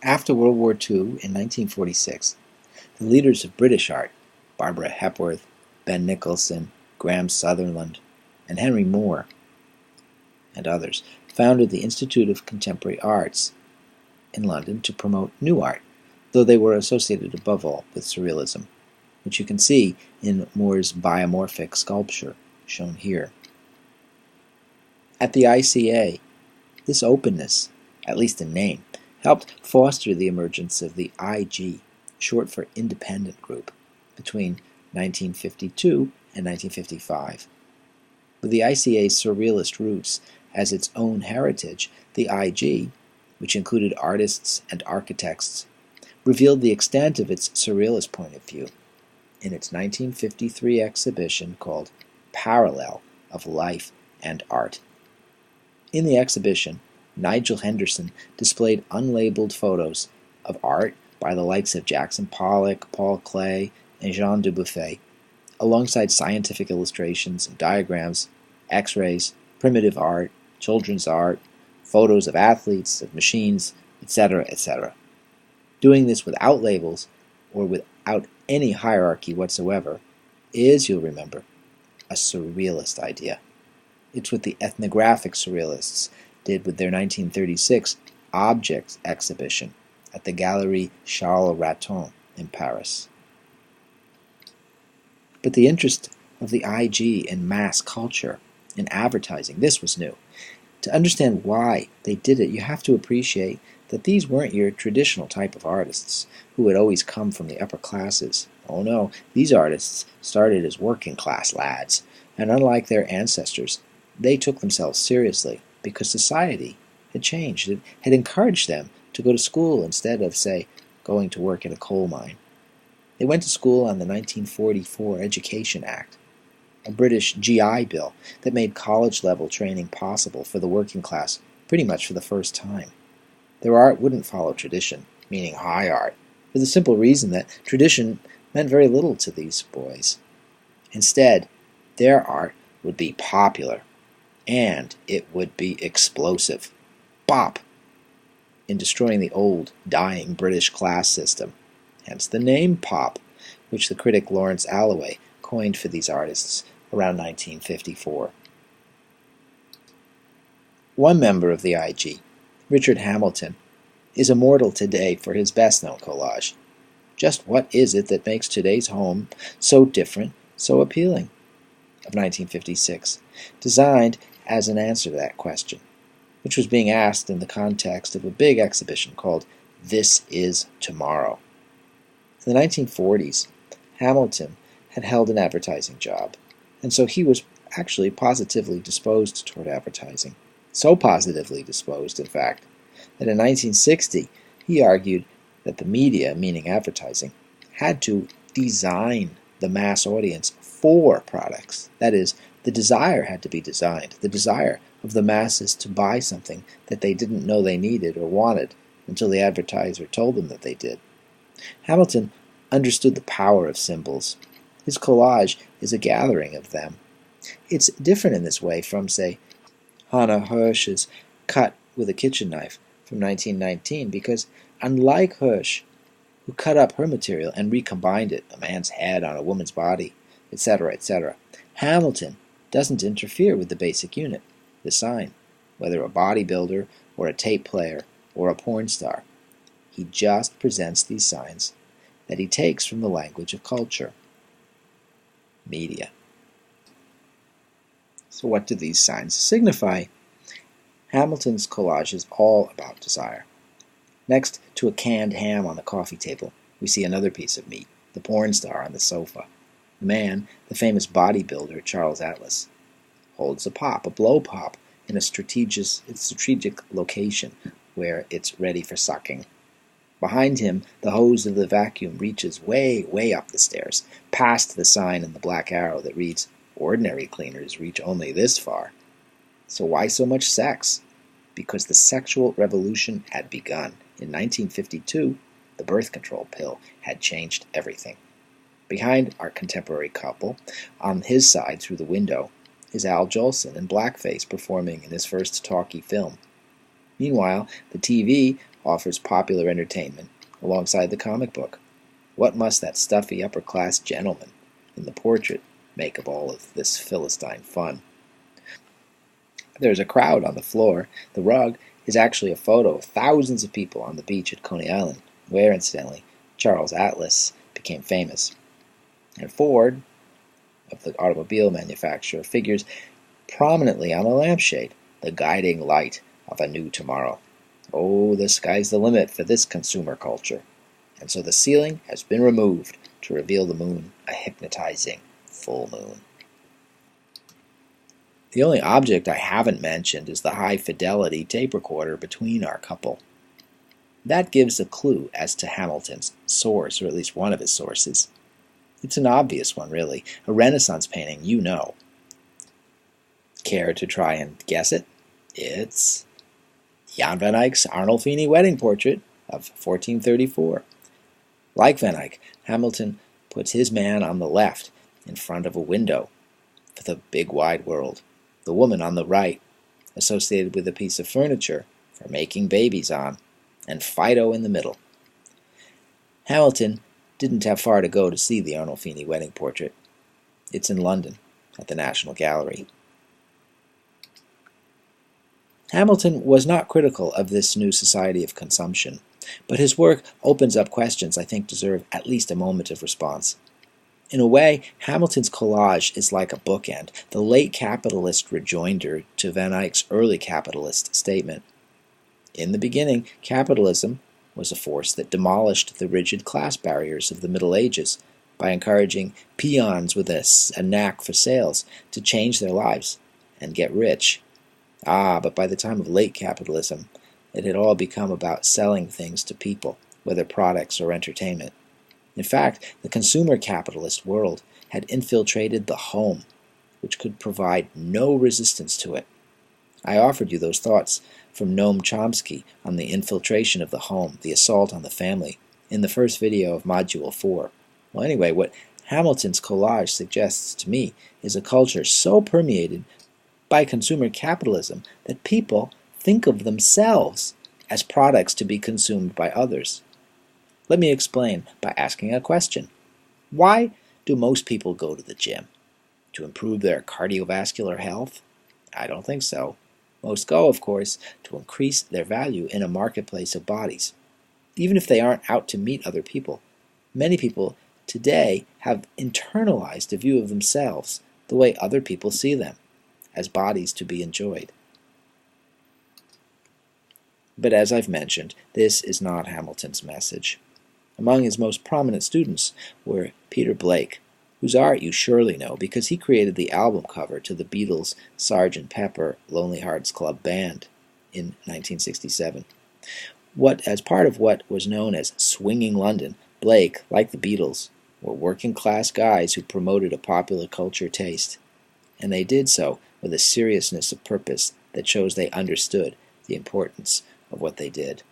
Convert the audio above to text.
After World War II in 1946, the leaders of British art, Barbara Hepworth, Ben Nicholson, Graham Sutherland, and Henry Moore, and others, founded the Institute of Contemporary Arts in London to promote new art, though they were associated above all with Surrealism, which you can see in Moore's biomorphic sculpture, shown here. At the ICA, this openness, at least in name, helped foster the emergence of the IG, short for Independent Group, between 1952 and 1955. With the ICA's surrealist roots as its own heritage, the IG, which included artists and architects, revealed the extent of its surrealist point of view in its 1953 exhibition called Parallel of Life and Art. In the exhibition, Nigel Henderson displayed unlabeled photos of art by the likes of Jackson Pollock, Paul Klee, and Jean Dubuffet, alongside scientific illustrations and diagrams, X-rays, primitive art, children's art, photos of athletes, of machines, etc., etc. Doing this without labels or without any hierarchy whatsoever is, you'll remember, a surrealist idea. It's what the ethnographic surrealists did with their 1936 Objects exhibition at the Galerie Charles Raton in Paris. But the interest of the IG in mass culture, in advertising, this was new. To understand why they did it, you have to appreciate that these weren't your traditional type of artists who had always come from the upper classes. Oh no, these artists started as working class lads, and unlike their ancestors, they took themselves seriously because society had changed. It had encouraged them to go to school instead of, say, going to work in a coal mine. They went to school on the 1944 Education Act, a British GI Bill that made college-level training possible for the working class pretty much for the first time. Their art wouldn't follow tradition, meaning high art, for the simple reason that tradition meant very little to these boys. Instead, their art would be popular, and it would be explosive. Bop! In destroying the old, dying British class system. Hence the name pop, which the critic Lawrence Alloway coined for these artists around 1954. One member of the IG, Richard Hamilton, is immortal today for his best-known collage. Just what is it that makes today's home so different, so appealing? Of 1956, designed as an answer to that question, which was being asked in the context of a big exhibition called This Is Tomorrow. In the 1940s, Hamilton had held an advertising job, and so he was actually positively disposed toward advertising. So positively disposed, in fact, that in 1960 he argued that the media, meaning advertising, had to design the mass audience for products. That is, the desire had to be designed, the desire of the masses to buy something that they didn't know they needed or wanted until the advertiser told them that they did. Hamilton understood the power of symbols. His collage is a gathering of them. It's different in this way from, say, Hannah Hirsch's Cut with a Kitchen Knife from 1919 because, unlike Hirsch, who cut up her material and recombined it, a man's head on a woman's body, etc., etc., Hamilton doesn't interfere with the basic unit, the sign, whether a bodybuilder or a tape player or a porn star. He just presents these signs that he takes from the language of culture, media. So what do these signs signify? Hamilton's collage is all about desire. Next to a canned ham on the coffee table, we see another piece of meat, the porn star on the sofa. The man, the famous bodybuilder Charles Atlas, holds a pop, a blow pop, in a strategic location where it's ready for sucking. Behind him, the hose of the vacuum reaches way, way up the stairs, past the sign and the black arrow that reads, "Ordinary cleaners reach only this far." So why so much sex? Because the sexual revolution had begun. In 1952, the birth control pill had changed everything. Behind our contemporary couple, on his side through the window, is Al Jolson in blackface performing in his first talkie film. Meanwhile, the TV offers popular entertainment alongside the comic book. What must that stuffy upper-class gentleman in the portrait make of all of this Philistine fun? There's a crowd on the floor. The rug is actually a photo of thousands of people on the beach at Coney Island, where, incidentally, Charles Atlas became famous. And Ford, of the automobile manufacturer, figures prominently on the lampshade, the guiding light of a new tomorrow. Oh, the sky's the limit for this consumer culture. And so the ceiling has been removed to reveal the moon, a hypnotizing full moon. The only object I haven't mentioned is the high-fidelity tape recorder between our couple. That gives a clue as to Hamilton's source, or at least one of his sources. It's an obvious one, really. A Renaissance painting, you know. Care to try and guess it? It's Jan van Eyck's Arnolfini wedding portrait of 1434. Like Van Eyck, Hamilton puts his man on the left in front of a window for the big wide world. The woman on the right, associated with a piece of furniture for making babies on, and Fido in the middle. Hamilton didn't have far to go to see the Arnolfini wedding portrait. It's in London, at the National Gallery. Hamilton was not critical of this new society of consumption, but his work opens up questions I think deserve at least a moment of response. In a way, Hamilton's collage is like a bookend, the late capitalist rejoinder to Van Eyck's early capitalist statement. In the beginning, capitalism was a force that demolished the rigid class barriers of the Middle Ages by encouraging peons with a knack for sales to change their lives and get rich. But by the time of late capitalism, it had all become about selling things to people, whether products or entertainment. In fact, the consumer capitalist world had infiltrated the home, which could provide no resistance to it. I offered you those thoughts from Noam Chomsky on the infiltration of the home, the assault on the family, in the first video of Module 4. Well, anyway, what Hamilton's collage suggests to me is a culture so permeated by consumer capitalism that people think of themselves as products to be consumed by others. Let me explain by asking a question. Why do most people go to the gym? To improve their cardiovascular health? I don't think so. Most go, of course, to increase their value in a marketplace of bodies. Even if they aren't out to meet other people, many people today have internalized a view of themselves the way other people see them, as bodies to be enjoyed. But as I've mentioned, this is not Hamilton's message. Among his most prominent students were Peter Blake, whose art you surely know because he created the album cover to the Beatles' Sgt. Pepper Lonely Hearts Club Band in 1967. As part of what was known as Swinging London, Blake, like the Beatles, were working-class guys who promoted a popular culture taste. And they did so with a seriousness of purpose that shows they understood the importance of what they did.